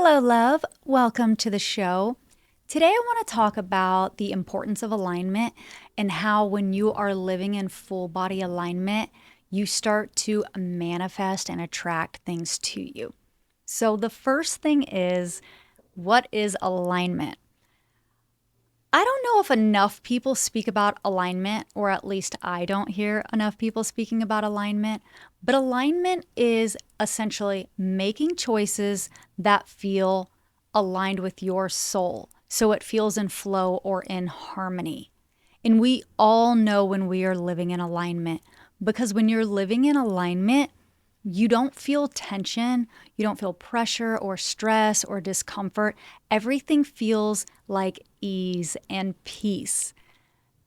Hello, love. Welcome to the show. Today, I want to talk about the importance of alignment and how, when you are living in full body alignment, you start to manifest and attract things to you. So, the first thing is, what is alignment? I don't know if enough people speak about alignment, or at least I don't hear enough people speaking about alignment. But alignment is essentially making choices that feel aligned with your soul. So it feels in flow or in harmony. And we all know when we are living in alignment, because when you're living in alignment, you don't feel tension, you don't feel pressure or stress or discomfort. Everything feels like ease and peace.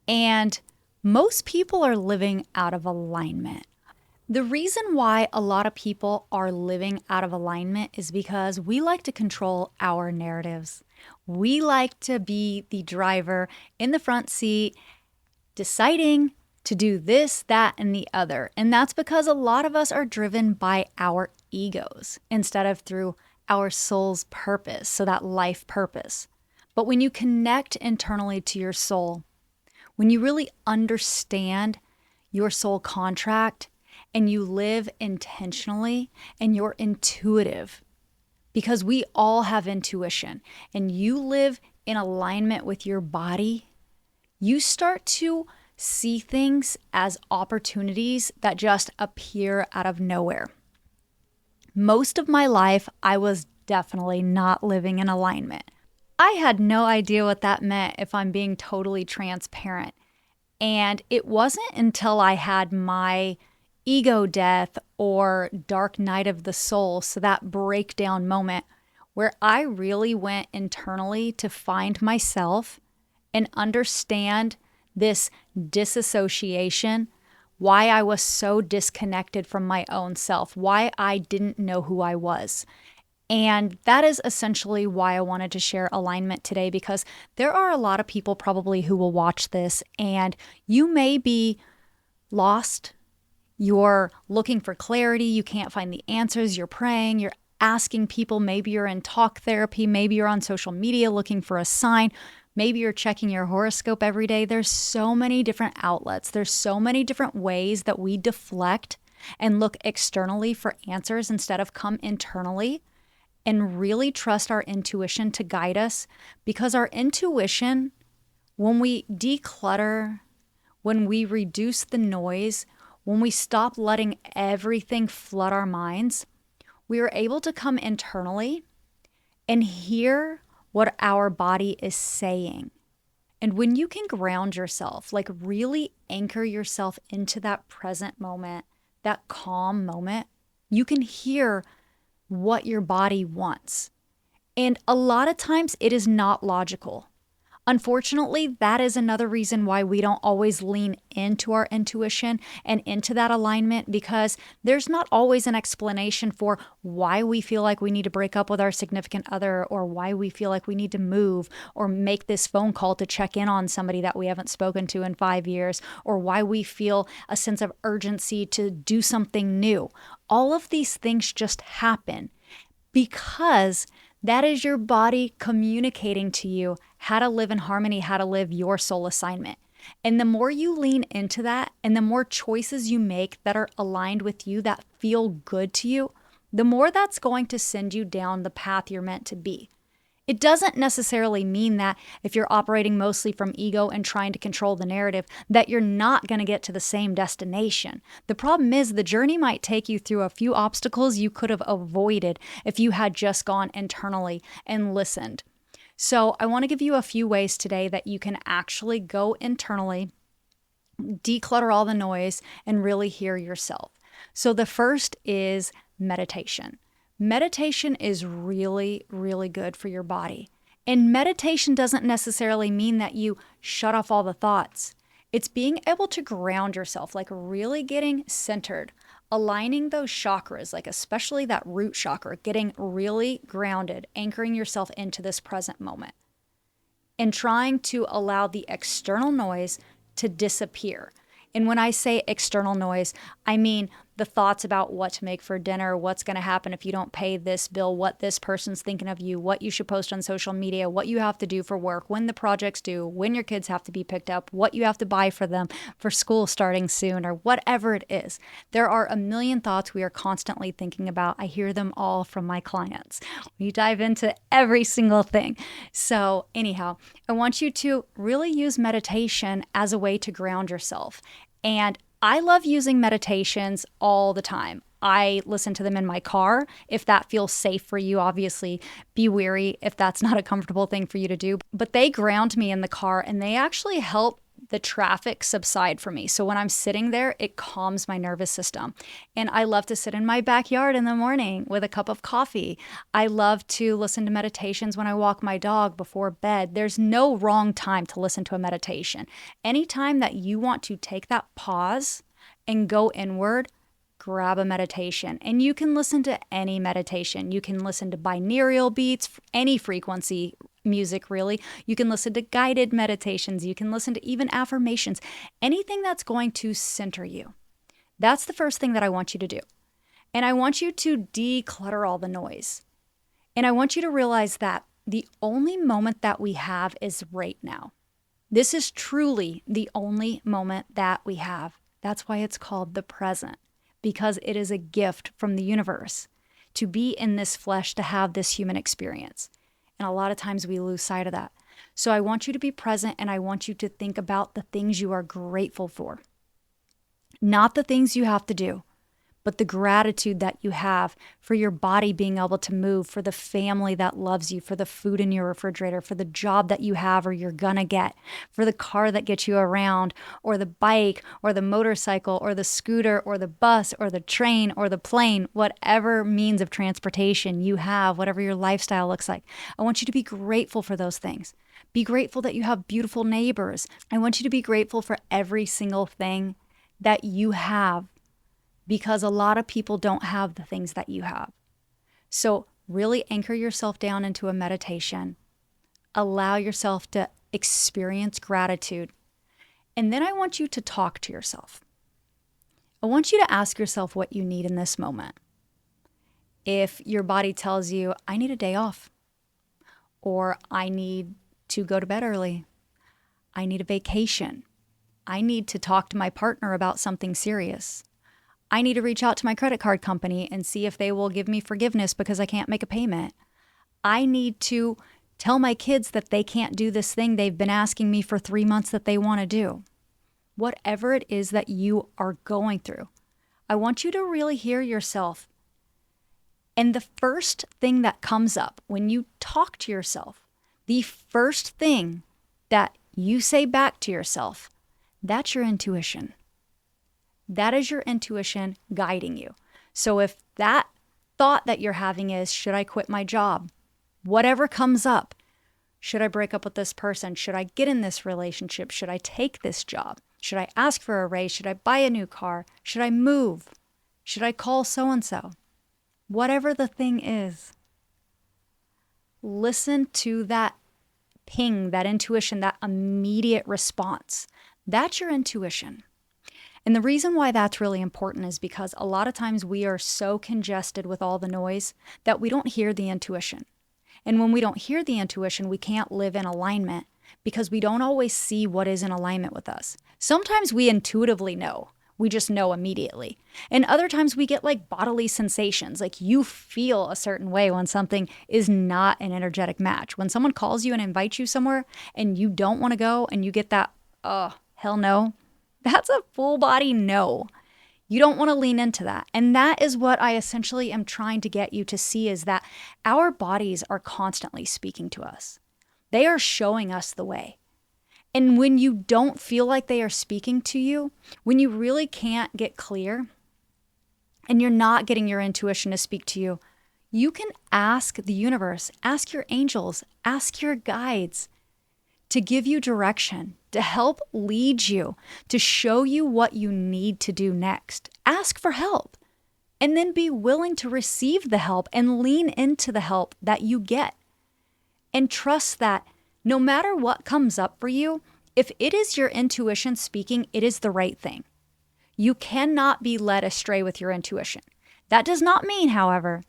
And most people are living out of alignment. The reason why a lot of people are living out of alignment is because we like to control our narratives. We like to be the driver in the front seat, deciding to do this, that, and the other. And that's because a lot of us are driven by our egos instead of through our soul's purpose, so that life purpose. But when you connect internally to your soul, when you really understand your soul contract and you live intentionally and you're intuitive, because we all have intuition, and you live in alignment with your body, you start to see things as opportunities that just appear out of nowhere. Most of my life, I was definitely not living in alignment. I had no idea what that meant, if I'm being totally transparent. And it wasn't until I had my ego death or dark night of the soul, so that breakdown moment, where I really went internally to find myself and understand this disassociation, why I was so disconnected from my own self, why I didn't know who I was. And that is essentially why I wanted to share alignment today, because there are a lot of people probably who will watch this, and you may be lost. You're looking for clarity. You can't find the answers. You're praying. You're asking people. Maybe you're in talk therapy. Maybe you're on social media looking for a sign. Maybe you're checking your horoscope every day. There's so many different outlets. There's so many different ways that we deflect and look externally for answers instead of come internally and really trust our intuition to guide us. Because our intuition, when we declutter, when we reduce the noise, when we stop letting everything flood our minds, we are able to come internally and hear what our body is saying. And when you can ground yourself, like really anchor yourself into that present moment, that calm moment, you can hear what your body wants. And a lot of times it is not logical. Unfortunately, that is another reason why we don't always lean into our intuition and into that alignment, because there's not always an explanation for why we feel like we need to break up with our significant other, or why we feel like we need to move or make this phone call to check in on somebody that we haven't spoken to in 5 years, or why we feel a sense of urgency to do something new. All of these things just happen because that is your body communicating to you how to live in harmony, how to live your soul assignment. And the more you lean into that, and the more choices you make that are aligned with you, that feel good to you, the more that's going to send you down the path you're meant to be. It doesn't necessarily mean that if you're operating mostly from ego and trying to control the narrative, that you're not going to get to the same destination. The problem is the journey might take you through a few obstacles you could have avoided if you had just gone internally and listened. So I want to give you a few ways today that you can actually go internally, declutter all the noise, and really hear yourself. So the first is meditation. Meditation is really, really good for your body. And meditation doesn't necessarily mean that you shut off all the thoughts. It's being able to ground yourself, like really getting centered, aligning those chakras, like especially that root chakra, getting really grounded, anchoring yourself into this present moment, and trying to allow the external noise to disappear. And when I say external noise, I mean the thoughts about what to make for dinner, what's going to happen if you don't pay this bill, what this person's thinking of you, what you should post on social media, what you have to do for work, when the project's due, when your kids have to be picked up, what you have to buy for them for school starting soon, or whatever it is. There are a million thoughts we are constantly thinking about. I hear them all from my clients. We dive into every single thing. So anyhow, I want you to really use meditation as a way to ground yourself. And I love using meditations all the time. I listen to them in my car. If that feels safe for you, obviously be wary if that's not a comfortable thing for you to do. But they ground me in the car, and they actually help the traffic subside for me. So when I'm sitting there, it calms my nervous system. And I love to sit in my backyard in the morning with a cup of coffee. I love to listen to meditations when I walk my dog before bed. There's no wrong time to listen to a meditation. Anytime that you want to take that pause and go inward, grab a meditation. And you can listen to any meditation. You can listen to binaural beats, any frequency music, really. You can listen to guided meditations. You can listen to even affirmations, anything that's going to center you. That's the first thing that I want you to do. And I want you to declutter all the noise. And I want you to realize that the only moment that we have is right now. This is truly the only moment that we have. That's why it's called the present, because it is a gift from the universe to be in this flesh, to have this human experience. And a lot of times we lose sight of that. So I want you to be present, and I want you to think about the things you are grateful for. Not the things you have to do, but the gratitude that you have for your body being able to move, for the family that loves you, for the food in your refrigerator, for the job that you have or you're gonna get, for the car that gets you around, or the bike, or the motorcycle, or the scooter, or the bus, or the train, or the plane, whatever means of transportation you have, whatever your lifestyle looks like. I want you to be grateful for those things. Be grateful that you have beautiful neighbors. I want you to be grateful for every single thing that you have, because a lot of people don't have the things that you have. So really anchor yourself down into a meditation. Allow yourself to experience gratitude. And then I want you to talk to yourself. I want you to ask yourself what you need in this moment. If your body tells you, I need a day off, or I need to go to bed early, I need a vacation, I need to talk to my partner about something serious, I need to reach out to my credit card company and see if they will give me forgiveness because I can't make a payment. I need to tell my kids that they can't do this thing they've been asking me for 3 months that they want to do. Whatever it is that you are going through, I want you to really hear yourself. And the first thing that comes up when you talk to yourself, the first thing that you say back to yourself, that's your intuition. That is your intuition guiding you. So if that thought that you're having is, should I quit my job? Whatever comes up, should I break up with this person? Should I get in this relationship? Should I take this job? Should I ask for a raise? Should I buy a new car? Should I move? Should I call so-and-so? Whatever the thing is, listen to that ping, that intuition, that immediate response. That's your intuition. And the reason why that's really important is because a lot of times we are so congested with all the noise that we don't hear the intuition. And when we don't hear the intuition, we can't live in alignment because we don't always see what is in alignment with us. Sometimes we intuitively know. We just know immediately. And other times we get like bodily sensations, like you feel a certain way when something is not an energetic match. When someone calls you and invites you somewhere and you don't want to go and you get that, oh, hell no. That's a full body no. You don't want to lean into that. And that is what I essentially am trying to get you to see, is that our bodies are constantly speaking to us. They are showing us the way. And when you don't feel like they are speaking to you, when you really can't get clear and you're not getting your intuition to speak to you, you can ask the universe, ask your angels, ask your guides to give you direction, to help lead you, to show you what you need to do next. Ask for help, and then be willing to receive the help and lean into the help that you get. And trust that no matter what comes up for you, if it is your intuition speaking, it is the right thing. You cannot be led astray with your intuition. That does not mean, however,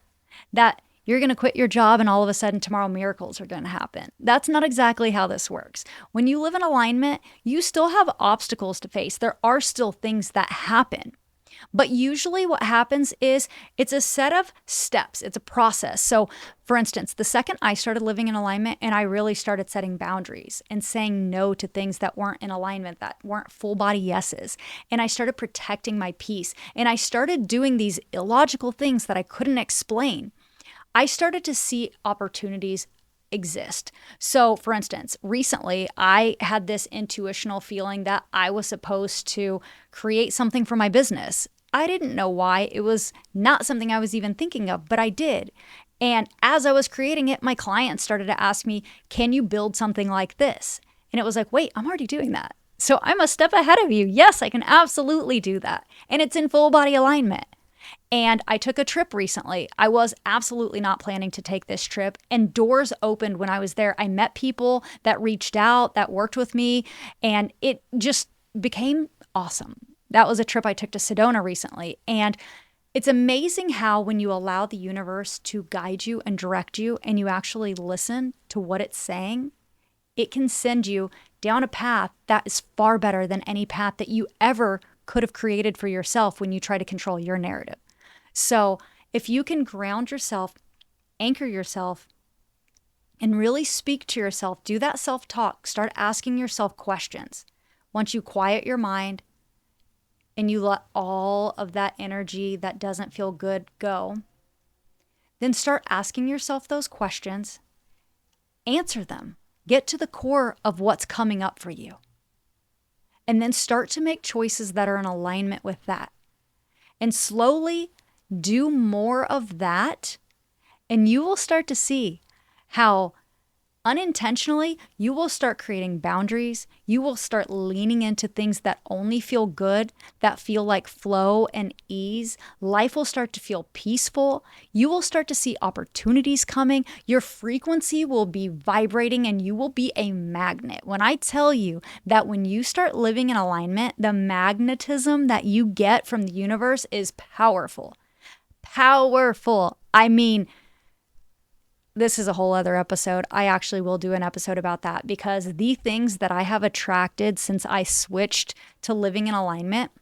that you're going to quit your job and all of a sudden tomorrow miracles are going to happen. That's not exactly how this works. When you live in alignment, you still have obstacles to face. There are still things that happen. But usually what happens is it's a set of steps. It's a process. So for instance, the second I started living in alignment and I really started setting boundaries and saying no to things that weren't in alignment, that weren't full body yeses, and I started protecting my peace, and I started doing these illogical things that I couldn't explain, I started to see opportunities exist. So, for instance, recently I had this intuitional feeling that I was supposed to create something for my business. I didn't know why. It was not something I was even thinking of, but I did. And as I was creating it, my clients started to ask me, "Can you build something like this?" And it was like, wait, I'm already doing that. So I'm a step ahead of you. Yes, I can absolutely do that. And it's in full body alignment. And I took a trip recently. I was absolutely not planning to take this trip, and doors opened when I was there. I met people that reached out, that worked with me, and it just became awesome. That was a trip I took to Sedona recently. And it's amazing how when you allow the universe to guide you and direct you and you actually listen to what it's saying, it can send you down a path that is far better than any path that you ever could have created for yourself when you try to control your narrative. So if you can ground yourself, anchor yourself, and really speak to yourself, do that self-talk, start asking yourself questions. Once you quiet your mind and you let all of that energy that doesn't feel good go, then start asking yourself those questions, answer them, get to the core of what's coming up for you, and then start to make choices that are in alignment with that. And slowly do more of that, and you will start to see how unintentionally you will start creating boundaries. You will start leaning into things that only feel good, that feel like flow and ease. Life will start to feel peaceful. You will start to see opportunities coming. Your frequency will be vibrating and you will be a magnet. When I tell you that when you start living in alignment, the magnetism that you get from the universe is powerful. Powerful. I mean, this is a whole other episode. I actually will do an episode about that, because the things that I have attracted since I switched to living in alignment,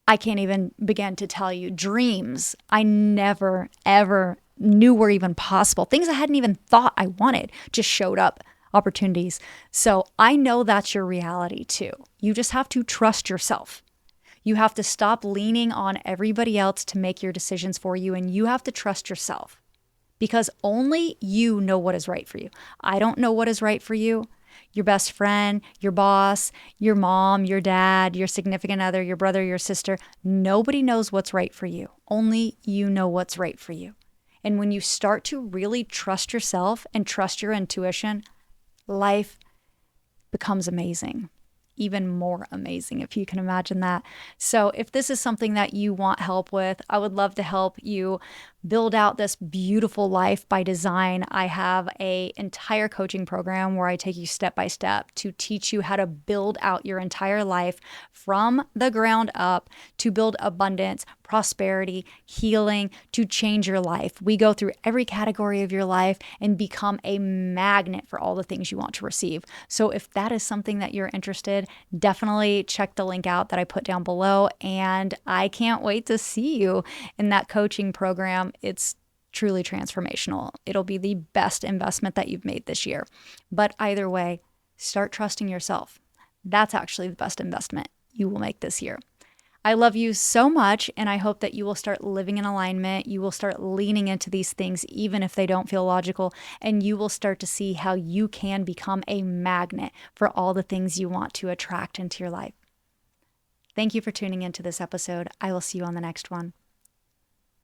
I can't even begin to tell you. Dreams I never, ever knew were even possible. Things I hadn't even thought I wanted just showed up, opportunities. So I know that's your reality too. You just have to trust yourself. You have to stop leaning on everybody else to make your decisions for you, and you have to trust yourself. Because only you know what is right for you. I don't know what is right for you. Your best friend, your boss, your mom, your dad, your significant other, your brother, your sister, nobody knows what's right for you. Only you know what's right for you. And when you start to really trust yourself and trust your intuition, life becomes amazing. Even more amazing, if you can imagine that. So if this is something that you want help with, I would love to help you build out this beautiful life by design. I have an entire coaching program where I take you step by step to teach you how to build out your entire life from the ground up, to build abundance, prosperity, healing, to change your life. We go through every category of your life and become a magnet for all the things you want to receive. So if that is something that you're interested, definitely check the link out that I put down below. And I can't wait to see you in that coaching program. It's truly transformational. It'll be the best investment that you've made this year. But either way, start trusting yourself. That's actually the best investment you will make this year. I love you so much, and I hope that you will start living in alignment. You will start leaning into these things, even if they don't feel logical, and you will start to see how you can become a magnet for all the things you want to attract into your life. Thank you for tuning into this episode. I will see you on the next one.